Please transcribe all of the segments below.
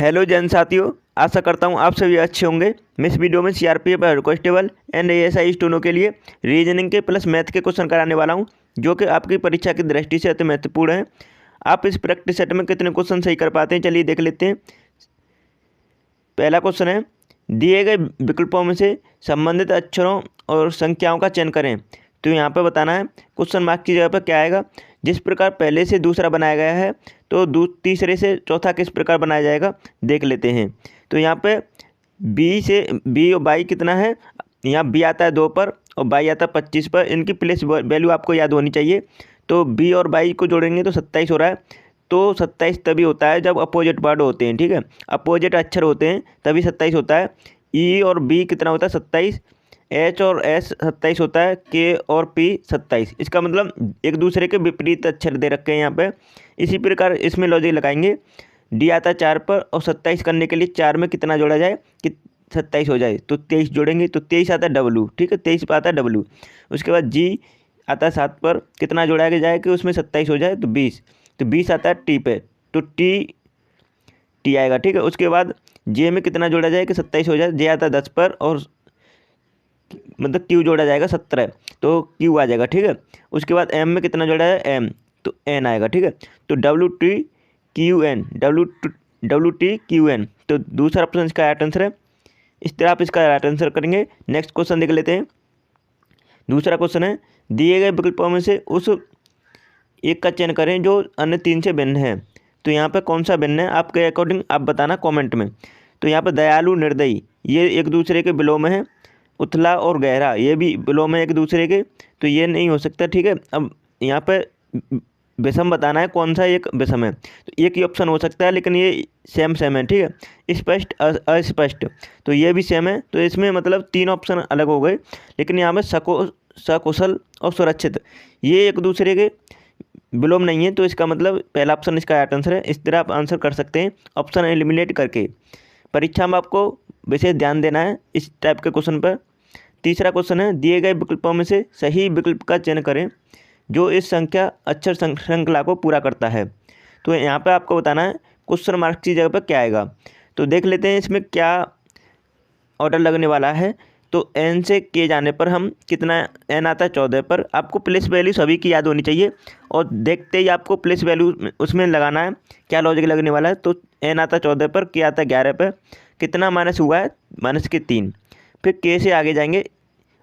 Hello जन साथियों, आशा करता हूँ आप सभी अच्छे होंगे। मैं इस वीडियो में CRPF head constable and ASI स्टूडेंटों के लिए रीजनिंग के प्लस मैथ के क्वेश्चन कराने वाला हूँ, जो कि आपकी परीक्षा की दृष्टि से अति महत्वपूर्ण है। आप इस प्रैक्टिस सेट में कितने क्वेश्चन सही कर पाते हैं, चलिए देख लेते हैं। पहला क्वेश्चन है, दिए गए विकल्पों में से संबंधित अक्षरों और संख्याओं का चयन करें। तो यहाँ पर बताना है क्वेश्चन मार्क की जगह पर क्या आएगा। जिस प्रकार पहले से दूसरा बनाया गया है, तो तीसरे से चौथा किस प्रकार बनाया जाएगा, देख लेते हैं। तो यहाँ पे बी और बाई कितना है, यहाँ बी आता है 2 पर और बाई आता है 25 पर। इनकी प्लेस वैल्यू आपको याद होनी चाहिए। तो बी और बाई को जोड़ेंगे तो 27 हो रहा है। तो 27 तभी होता है जब अपोजिट वर्ड होते हैं, ठीक है, अपोजिट अक्षर होते हैं तभी 27 होता है। ई और बी कितना होता है 27, एच और एस 27 होता है, के और पी 27। इसका मतलब एक दूसरे के विपरीत अक्षर दे रखे हैं यहाँ पे। इसी प्रकार इसमें लॉजिक लगाएंगे। डी आता है 4 पर और 27 करने के लिए 4 में कितना जोड़ा जाए कि 27 हो जाए, तो 23 जोड़ेंगे तो 23 आता है डब्लू, ठीक है, 23 पर आता है डब्लू। उसके बाद जी आता है 7 पर, कितना जोड़ा जाए कि उसमें 27 हो जाए, तो 20, तो 20 आता है टी पे, तो टी आएगा, ठीक है। उसके बाद जे में कितना जोड़ा जाए कि 27 हो जाए, जे आता है 10 पर और मतलब क्यू जोड़ा जाएगा 17, तो क्यू आ जाएगा, ठीक है। उसके बाद एम में कितना जोड़ा जाए, एम, तो एन आएगा, ठीक है। तो डब्ल्यू टी क्यू एन, तो दूसरा ऑप्शन इसका राइट आंसर है। इस तरह आप इसका राइट आंसर करेंगे। नेक्स्ट क्वेश्चन देख लेते हैं। दूसरा क्वेश्चन है, दिए गए विकल्पों में से उस एक का चयन करें जो अन्य 3 से भिन्न है। तो यहाँ पे कौन सा भिन्न है, आपके अकॉर्डिंग आप बताना कमेंट में। तो यहाँ पे दयालु, निर्दयी, ये एक दूसरे के विलोम है। उथला और गहरा, ये भी विलोम है एक दूसरे के, तो ये नहीं हो सकता, ठीक है। अब यहाँ पे विषम बताना है, कौन सा एक विषम है। तो एक ही ऑप्शन हो सकता है, लेकिन ये सेम है, ठीक है। स्पष्ट, अस्पष्ट, तो ये भी सेम है। तो इसमें मतलब 3 ऑप्शन अलग हो गए, लेकिन यहाँ पे सकुशल और सुरक्षित, ये एक दूसरे के विलोम नहीं है। तो इसका मतलब पहला ऑप्शन इसका राइट आंसर है। इस तरह आप आंसर कर सकते हैं ऑप्शन एलिमिनेट करके। परीक्षा में आपको विशेष ध्यान देना है इस टाइप के क्वेश्चन पर। तीसरा क्वेश्चन है, दिए गए विकल्पों में से सही विकल्प का चयन करें जो इस संख्या अक्षर श्रृंखला को पूरा करता है। तो यहाँ पे आपको बताना है क्वेश्चन मार्क की जगह पर क्या आएगा। तो देख लेते हैं इसमें क्या ऑर्डर लगने वाला है। तो एन से के जाने पर हम कितना, एन आता है 14 पर। आपको प्लेस वैल्यू सभी की याद होनी चाहिए और देखते ही आपको प्लेस वैल्यू उसमें लगाना है, क्या लॉजिक लगने वाला है। तो एन आता है 14 पर, के आता है 11 पर, कितना माइनस हुआ है, -3। फिर के से आगे जाएंगे,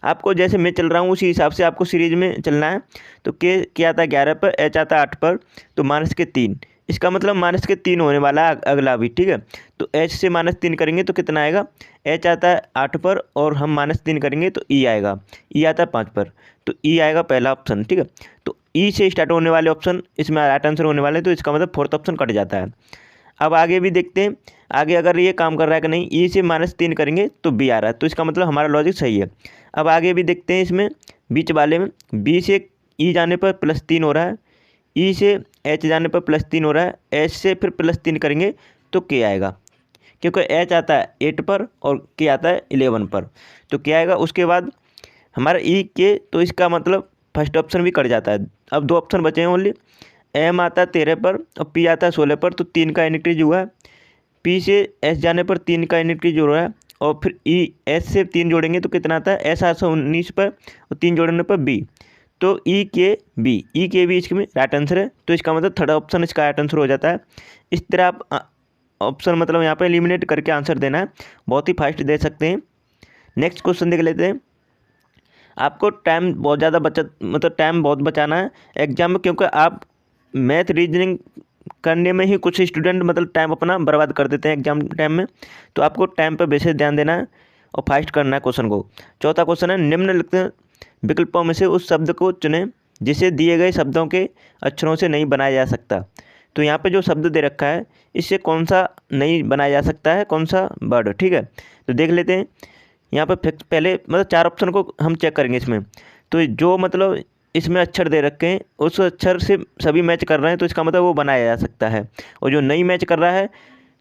आपको जैसे मैं चल रहा हूँ उसी हिसाब से आपको सीरीज में चलना है। तो के आता है 11 पर, एच आता है 8 पर, तो -3। इसका मतलब -3 होने वाला है अगला भी, ठीक है। तो एच से -3 करेंगे तो कितना आएगा, एच आता है 8 पर और हम -3 करेंगे तो ई आएगा, ई आता है 5 पर, तो ई आएगा पहला ऑप्शन, ठीक है। तो ई से स्टार्ट होने वाले ऑप्शन इसमें राइट आंसर होने वाले हैं, तो इसका मतलब फोर्थ ऑप्शन कट जाता है। अब आगे भी देखते हैं, आगे अगर ये काम कर रहा है कि नहीं। ई से -3 करेंगे तो बी आ रहा है, तो इसका मतलब हमारा लॉजिक सही है। अब आगे भी देखते हैं, इसमें बीच वाले में बी से ई जाने पर +3 हो रहा है, ई से एच जाने पर +3 हो रहा है, एच से फिर +3 करेंगे तो के आएगा, क्योंकि एच आता है 8 पर और के आता है 11 पर, तो क्या आएगा। उसके बाद हमारा ई के, तो इसका मतलब फर्स्ट ऑप्शन भी कट जाता है। अब 2 ऑप्शन बचे हैं ओनली। एम आता है 13 पर और पी आता है 16 पर, तो 3 का इनक्रीज हुआ है। पी से एस जाने पर 3 का इनक्रीज हो रहा है, और फिर ई एस से 3 जोड़ेंगे तो कितना आता है, एस आता है 19 पर और 3 जोड़ने पर बी, तो ई के बी इसमें राइट आंसर है। तो इसका मतलब थर्ड ऑप्शन इसका राइट आंसर हो जाता है। इस तरह आप ऑप्शन मतलब यहाँ पर एलिमिनेट करके आंसर देना है, बहुत ही फास्ट दे सकते हैं। नेक्स्ट क्वेश्चन देख लेते हैं। आपको टाइम बहुत ज़्यादा टाइम बहुत बचाना है एग्जाम में, क्योंकि आप मैथ रीजनिंग करने में ही कुछ स्टूडेंट टाइम अपना बर्बाद कर देते हैं एग्जाम टाइम में। तो आपको टाइम पर विशेष ध्यान देना है और फास्ट करना है क्वेश्चन को। चौथा क्वेश्चन है, निम्नलिखित विकल्पों में से उस शब्द को चुनें जिसे दिए गए शब्दों के अक्षरों से नहीं बनाया जा सकता। तो यहाँ पे जो शब्द दे रखा है, इससे कौन सा नहीं बनाया जा सकता है, कौन सा वर्ड, ठीक है। तो देख लेते हैं। यहाँ पर पहले 4 ऑप्शन को हम चेक करेंगे इसमें। तो जो इसमें अक्षर दे रखे हैं उस अक्षर से सभी मैच कर रहे हैं, तो इसका मतलब वो बनाया जा सकता है। और जो नहीं मैच कर रहा है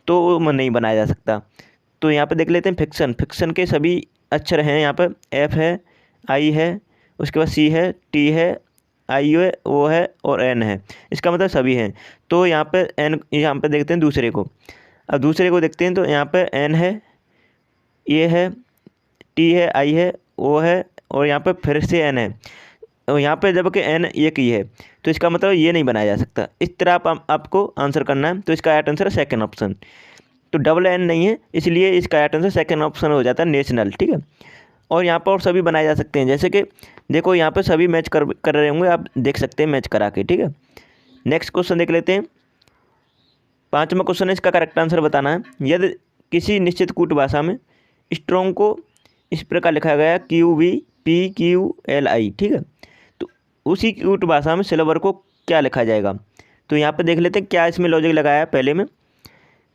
तो वो नहीं बनाया जा सकता। तो यहाँ पे देख लेते हैं फिक्सन के सभी अक्षर हैं। यहाँ पर एफ है, आई है, उसके बाद सी है, टी है, आई है, ओ है और एन है। इसका मतलब सभी हैं। तो यहाँ पे एन, यहाँ पे देखते हैं दूसरे को। अब दूसरे को देखते हैं तो यहाँ पे एन है, ए है, टी है, आई है, ओ है और यहाँ पे फिर से एन है और यहाँ पे जबकि एन एक ही है तो इसका मतलब ये नहीं बनाया जा सकता। इस तरह आपको आंसर करना है। तो इसका राइट आंसर है सेकेंड ऑप्शन। तो डबल एन नहीं है इसलिए इसका राइट आंसर सेकेंड ऑप्शन हो जाता है, नेशनल। ठीक है। और यहाँ पर और सभी बनाए जा सकते हैं, जैसे कि देखो यहाँ पे सभी मैच कर रहे होंगे, आप देख सकते हैं मैच करा के। ठीक है। नेक्स्ट क्वेश्चन देख लेते हैं। पाँचवा क्वेश्चन है, इसका करेक्ट आंसर बताना है। यदि किसी निश्चित कूट भाषा में स्ट्रॉन्ग को इस प्रकार लिखा गया QVPQLI। ठीक है। तो उसी कूट भाषा में सिल्वर को क्या लिखा जाएगा। तो यहाँ पे देख लेते हैं क्या इसमें लॉजिक लगाया है पहले में।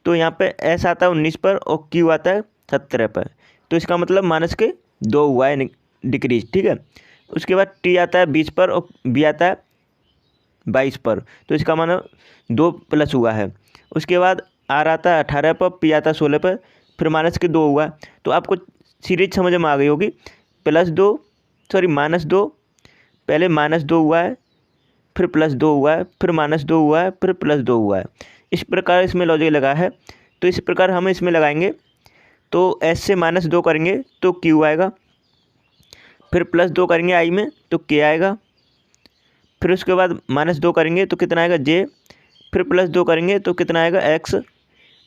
तो यहाँ पे S आता है 19 पर और Q आता है 17 पर। तो इसका मतलब -2 हुआ है डिक्रीज। ठीक है। उसके बाद T आता है 20 पर और B आता है 22 पर। तो इसका मतलब 2 प्लस हुआ है। उसके बाद R आता है 18 पर, P आता है 16 पर, फिर -2 हुआ। तो आपको सीरीज समझ में आ गई होगी। -2 पहले -2 हुआ है, फिर +2 हुआ है, फिर -2 हुआ है, फिर +2 हुआ है। इस प्रकार इसमें लॉजिक लगा है। तो इस प्रकार हम इसमें लगाएंगे तो S से -2 करेंगे तो Q आएगा, फिर +2 करेंगे I में तो K आएगा, फिर उसके बाद -2 करेंगे तो कितना आएगा J, फिर +2 करेंगे तो कितना आएगा X,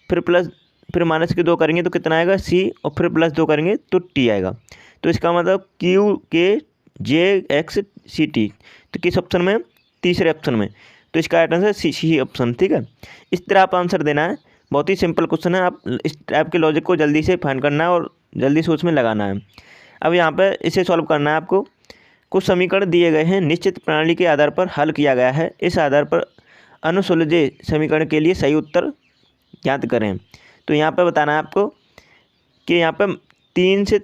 फिर -2 करेंगे तो कितना आएगा C और फिर +2 करेंगे तो T आएगा। तो इसका मतलब QKJXCT। तो किस ऑप्शन में, तीसरे ऑप्शन में। तो इसका राइट आंसर C ऑप्शन। ठीक है। इस तरह आप आंसर देना है। बहुत ही सिंपल क्वेश्चन है। आप इस टाइप के लॉजिक को जल्दी से फाइंड करना है और जल्दी से उसमें लगाना है। अब यहाँ पर इसे सॉल्व करना है आपको। कुछ समीकरण दिए गए हैं, निश्चित प्रणाली के आधार पर हल किया गया है। इस आधार पर अनुसुलझे समीकरण के लिए सही उत्तर ज्ञात करें। तो यहाँ पर बताना है आपको कि यहाँ पर 3 से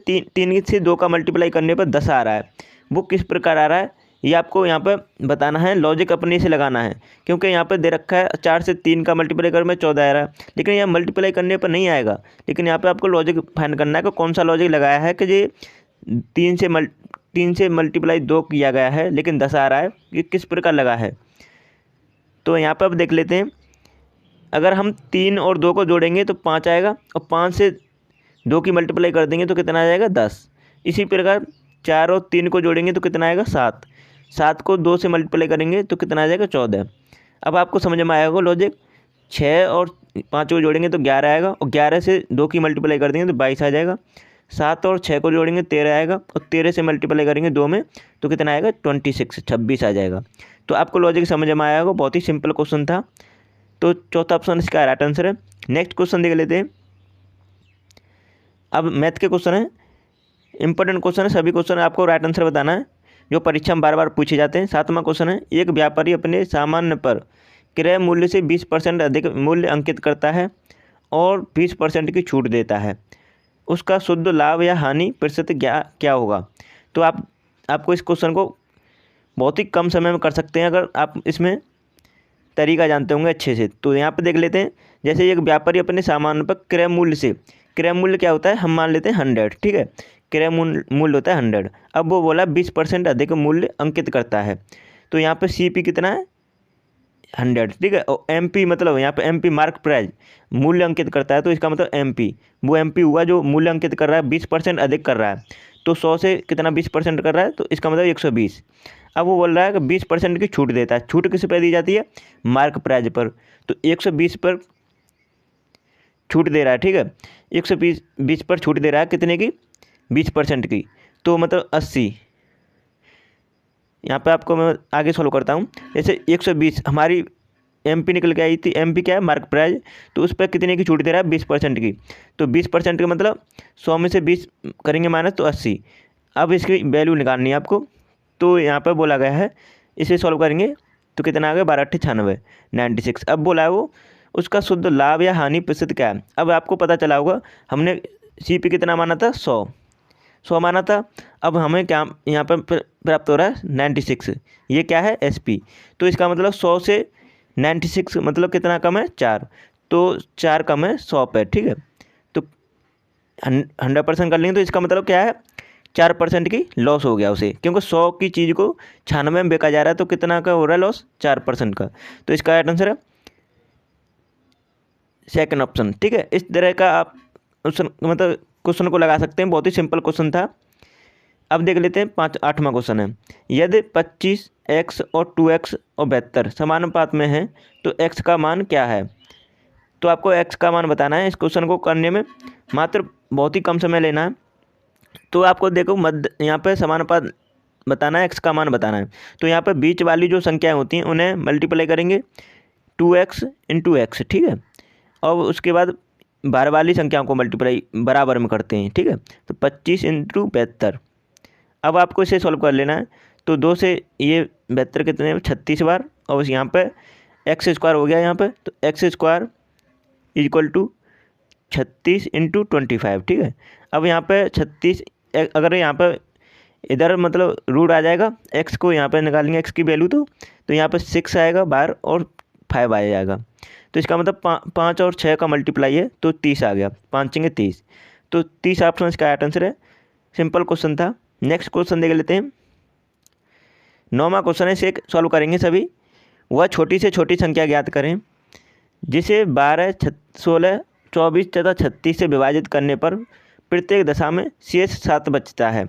2 का मल्टीप्लाई करने पर 10 आ रहा है। वो किस प्रकार आ रहा है ये आपको यहाँ पर बताना है। लॉजिक अपने से लगाना है, क्योंकि यहाँ पर दे रखा है 4 से 3 का मल्टीप्लाई करने में 14 आ रहा है, लेकिन यहाँ मल्टीप्लाई करने पर नहीं आएगा। लेकिन यहाँ पर आपको लॉजिक फाइंड करना है कि कौन सा लॉजिक लगाया है कि ये 3 से मल्टीप्लाई 2 किया गया है लेकिन 10 आ रहा है, ये किस प्रकार लगा है। तो यहाँ पर अब देख लेते हैं। अगर हम 3 और 2 को जोड़ेंगे तो 5 आएगा और 5 से 2 की मल्टीप्लाई कर देंगे तो कितना आ जाएगा 10। इसी प्रकार 4 और 3 को जोड़ेंगे तो कितना आएगा 7। 7 को 2 से मल्टीप्लाई करेंगे तो कितना आ जाएगा 14। अब आपको समझ में आएगा लॉजिक। 6 और 5 को जोड़ेंगे तो 11 आएगा और 11 से 2 की मल्टीप्लाई कर देंगे तो 22 आ जाएगा। 7 और 6 को जोड़ेंगे 13 आएगा और 13 से मल्टीप्लाई करेंगे 2 में तो कितना आएगा 26 आ जाएगा। तो आपको लॉजिक समझ में आया होगा। बहुत ही सिंपल क्वेश्चन था। तो चौथा ऑप्शन इसका राइट आंसर है। नेक्स्ट क्वेश्चन देख लेते हैं। अब मैथ के क्वेश्चन है, इंपॉर्टेंट क्वेश्चन है। सभी क्वेश्चन आपको राइट आंसर बताना है जो परीक्षा में बार बार पूछे जाते हैं। 7वां क्वेश्चन है, एक व्यापारी अपने सामान पर क्रय मूल्य से 20% अधिक मूल्य अंकित करता है और 20% की छूट देता है। उसका शुद्ध लाभ या हानि प्रतिशत क्या होगा। तो आपको इस क्वेश्चन को बहुत ही कम समय में कर सकते हैं अगर आप इसमें तरीका जानते होंगे अच्छे से। तो यहाँ पे देख लेते हैं। जैसे एक व्यापारी अपने सामान पर क्रय मूल्य से, क्रय मूल्य क्या होता है, हम मान लेते हैं 100। ठीक है। क्रय मूल्य होता है 100। अब वो बोला 20% अधिक मूल्य अंकित करता है। तो यहाँ पे CP कितना है 100। ठीक है। और MP मतलब यहाँ पे MP मार्क प्राइस मूल्य अंकित करता है। तो इसका मतलब MP, वो MP हुआ जो मूल्य अंकित कर रहा है, 20% अधिक कर रहा है। तो 100 से कितना 20% कर रहा है तो इसका मतलब 120। अब वो बोल रहा है कि 20% की छूट देता है। छूट किस पर दी जाती है, मार्क प्राइस पर। तो 120 पर छूट दे रहा है। ठीक है। 120 पर छूट दे रहा है, कितने की, 20% की। तो मतलब 80। यहाँ पे आपको मैं आगे सॉल्व करता हूँ। जैसे 120 हमारी MP निकल के आई थी। MP क्या है, मार्क प्राइस। तो उस पर कितने की छूट दे रहा है, 20% की। तो 20% का मतलब 100 में से 20 करेंगे माइनस तो 80। अब इसकी वैल्यू निकालनी है आपको। तो यहाँ पर बोला गया है, इसे सॉल्व करेंगे तो कितना आ गया 12×8 = 96। अब बोला है वो उसका शुद्ध लाभ या हानि प्रतिशत क्या है। अब आपको पता चला होगा हमने CP कितना माना था, 100 माना था। अब हमें क्या यहाँ पर प्राप्त हो रहा है 96। ये क्या है SP। तो इसका मतलब 100 से 96 मतलब कितना कम है, 4। तो 4 कम है 100 पे। ठीक है। तो 100% कर लेंगे तो इसका मतलब क्या है, 4% की लॉस हो गया उसे, क्योंकि 100 की चीज़ को 96 में बेचा जा रहा है। तो कितना का हो रहा है लॉस, 4% का। तो इसका राइट आंसर है सेकंड ऑप्शन। ठीक है, इस तरह का आप मतलब क्वेश्चन को लगा सकते हैं। बहुत ही सिंपल क्वेश्चन था। अब देख लेते हैं 8वां क्वेश्चन है, यदि 25x और 2x और 72 समानुपात में है तो x का मान क्या है। तो आपको x का मान बताना है। इस क्वेश्चन को करने में मात्र बहुत ही कम समय लेना है। तो आपको देखो मध्य यहाँ पे समानुपात बताना है, x का मान बताना है। तो यहाँ पे बीच वाली जो संख्याएं होती हैं उन्हें मल्टीप्लाई करेंगे 2x इंटू एक्स। ठीक है, और उसके बाद बाहर वाली संख्याओं को मल्टीप्लाई बराबर में करते हैं। ठीक है, तो 25 इंटू 72। अब आपको इसे सॉल्व कर लेना है। तो 2 से ये 72 कितने 36 बार, और यहाँ पे एक्स स्क्वायर हो गया यहाँ पे, तो x square equal to 36 into 25। ठीक है, अब यहाँ पे 36 अगर यहाँ पे इधर मतलब रूट आ जाएगा, एक्स को यहाँ पे निकालेंगे एक्स की वैल्यू, तो यहाँ पे 6 आएगा बाहर और 5 आ जाएगा। तो इसका मतलब 5 और 6 का मल्टीप्लाई है तो 30 आ गया, 5 चेंगे 30। तो 30 ऑप्शन इसका राइट आंसर है। सिंपल क्वेश्चन था। नेक्स्ट क्वेश्चन देख लेते हैं। 9वां क्वेश्चन है, इसे सॉल्व करेंगे सभी। वह छोटी से छोटी संख्या ज्ञात करें जिसे 12, 16, 24 तथा 36 से विभाजित करने पर प्रत्येक दशा में शेष 7 बचता है।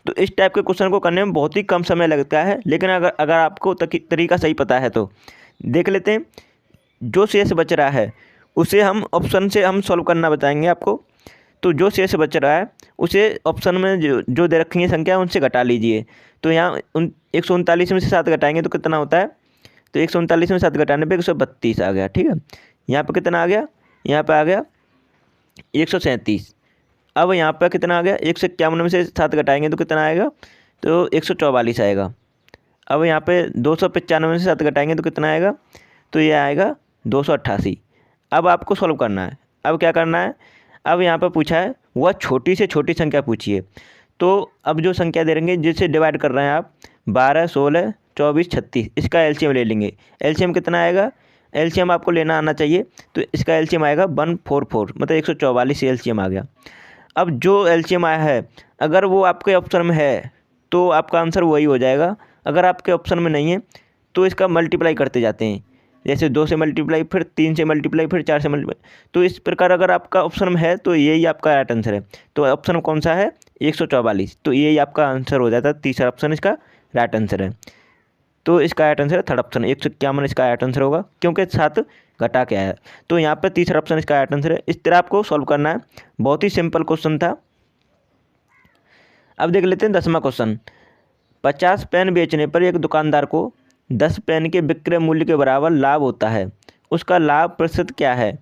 तो इस टाइप के क्वेश्चन को करने में बहुत ही कम समय लगता है, लेकिन अगर आपको तरीका सही पता है तो देख लेते हैं। जो शेष बच रहा है उसे हम ऑप्शन से हम सॉल्व करना बताएंगे आपको। तो जो शेष बच रहा है उसे ऑप्शन में जो दे रखी है संख्या उनसे घटा लीजिए। तो यहाँ 139 में से 7 घटाएंगे तो कितना होता है, तो 139 में 7 घटाने पे 132 आ गया। ठीक है, यहाँ पे कितना आ गया, यहाँ पे आ गया 137। अब यहाँ पर कितना आ गया, 151 में से 7 घटाएंगे तो कितना आएगा, तो 144 आएगा। अब यहाँ पे 295 में से 7 घटाएंगे तो कितना आएगा, तो ये आएगा 288। अब आपको सॉल्व करना है। अब क्या करना है, अब यहाँ पर पूछा है वह छोटी से छोटी संख्या पूछिए। तो अब जो संख्या दे देंगे जिससे डिवाइड कर रहे हैं आप, 12, 16, 24, 36, इसका एलसीएम ले लेंगे। एलसीएम कितना आएगा, एलसीएम आपको लेना आना चाहिए। तो इसका एलसीएम आएगा 144, मतलब 144 एलसीएम आ गया। अब जो एलसीएम आया है अगर वो आपके ऑप्शन में है तो आपका आंसर वही हो जाएगा। अगर आपके ऑप्शन में नहीं है तो इसका मल्टीप्लाई करते जाते हैं, जैसे 2 से मल्टीप्लाई, फिर 3 से मल्टीप्लाई, फिर 4 से मल्टीप्लाई। तो इस प्रकार अगर आपका ऑप्शन में है तो यही आपका राइट आंसर है। तो ऑप्शन कौन सा है, 144। तो यही आपका आंसर हो जाता है। तीसरा ऑप्शन इसका राइट आंसर है। तो इसका राइट आंसर है थर्ड ऑप्शन, 151 इसका राइट आंसर होगा, क्योंकि 7 घटा के आया। तो यहाँ पर तीसरा ऑप्शन इसका राइट आंसर है। इस तरह आपको सॉल्व करना है। बहुत ही सिंपल क्वेश्चन था। अब देख लेते हैं 10वां क्वेश्चन। 50 पेन बेचने पर एक दुकानदार को 10 पेन के विक्रय मूल्य के बराबर लाभ होता है, उसका लाभ प्रतिशत क्या है।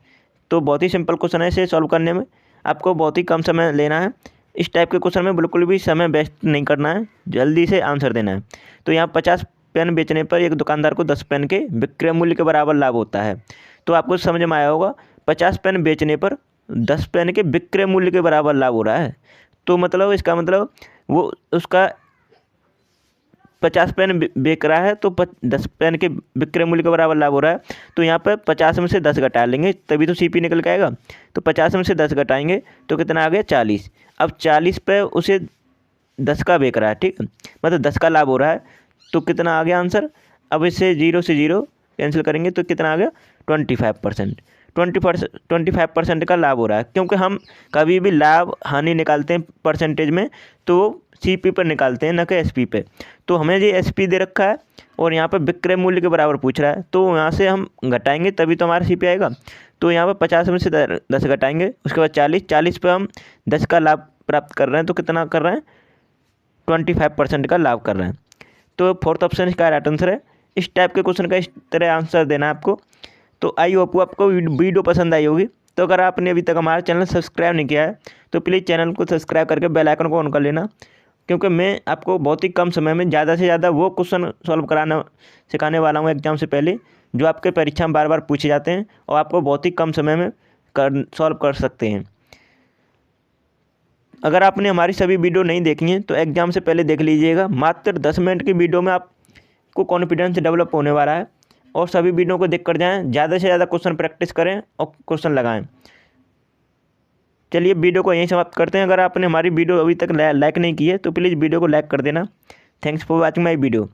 तो बहुत ही सिंपल क्वेश्चन है। इसे सॉल्व करने में आपको बहुत ही कम समय लेना है। इस टाइप के क्वेश्चन में बिल्कुल भी समय वेस्ट नहीं करना है, जल्दी से आंसर देना है। तो यहाँ 50 पेन बेचने पर एक दुकानदार को 10 पेन के विक्रय मूल्य के बराबर लाभ होता है। तो आपको समझ में आया होगा, 50 पेन बेचने पर 10 पेन के विक्रय मूल्य के बराबर लाभ हो रहा है। तो मतलब इसका मतलब वो उसका 50 पेन बेच रहा है तो 10 पेन के विक्रय मूल्य के बराबर लाभ हो रहा है। तो यहाँ पर 50 में से 10 घटा लेंगे तभी तो सीपी निकल के आएगा। तो 50 में से 10 घटाएंगे तो कितना आ गया, 40। अब 40 पे उसे 10 का बेच रहा है, ठीक है, मतलब 10 का लाभ हो रहा है। तो कितना आ गया आंसर। अब इससे 0 से 0 कैंसिल करेंगे तो कितना आ गया, 25%। 25% का लाभ हो रहा है, क्योंकि हम कभी भी लाभ हानि निकालते हैं परसेंटेज में तो सीपी पर निकालते हैं, न कि एसपी पे। तो हमें ये एसपी दे रखा है और यहाँ पर विक्रय मूल्य के बराबर पूछ रहा है, तो यहाँ से हम घटाएंगे तभी तो हमारा सीपी आएगा। तो यहाँ पर 50 में से 10 घटाएंगे, उसके बाद 40 पे हम 10 का लाभ प्राप्त कर रहे हैं, तो कितना कर रहे हैं, 25% का लाभ कर रहे हैं। तो फोर्थ ऑप्शन इसका राइट आंसर है। इस टाइप के क्वेश्चन का इस तरह आंसर देना है आपको। तो आई होप आपको वीडियो पसंद आई होगी। तो अगर आपने अभी तक हमारा चैनल सब्सक्राइब नहीं किया है तो प्लीज़ चैनल को सब्सक्राइब करके बेल आइकन को ऑन कर लेना, क्योंकि मैं आपको बहुत ही कम समय में ज़्यादा से ज़्यादा वो क्वेश्चन सॉल्व कराना सिखाने वाला हूँ एग्जाम से पहले, जो आपके परीक्षा में बार बार पूछे जाते हैं और आपको बहुत ही कम समय में सॉल्व कर सकते हैं। अगर आपने हमारी सभी वीडियो नहीं देखी हैं तो एग्ज़ाम से पहले देख लीजिएगा। मात्र 10 मिनट की वीडियो में आपको कॉन्फिडेंस डेवलप होने वाला है। और सभी वीडियो को देख कर जाएँ, ज़्यादा से ज़्यादा क्वेश्चन प्रैक्टिस करें और क्वेश्चन लगाएं। चलिए वीडियो को यहीं समाप्त करते हैं। अगर आपने हमारी वीडियो अभी तक लाइक नहीं की है तो प्लीज़ वीडियो को लाइक कर देना। Thanks for watching my video.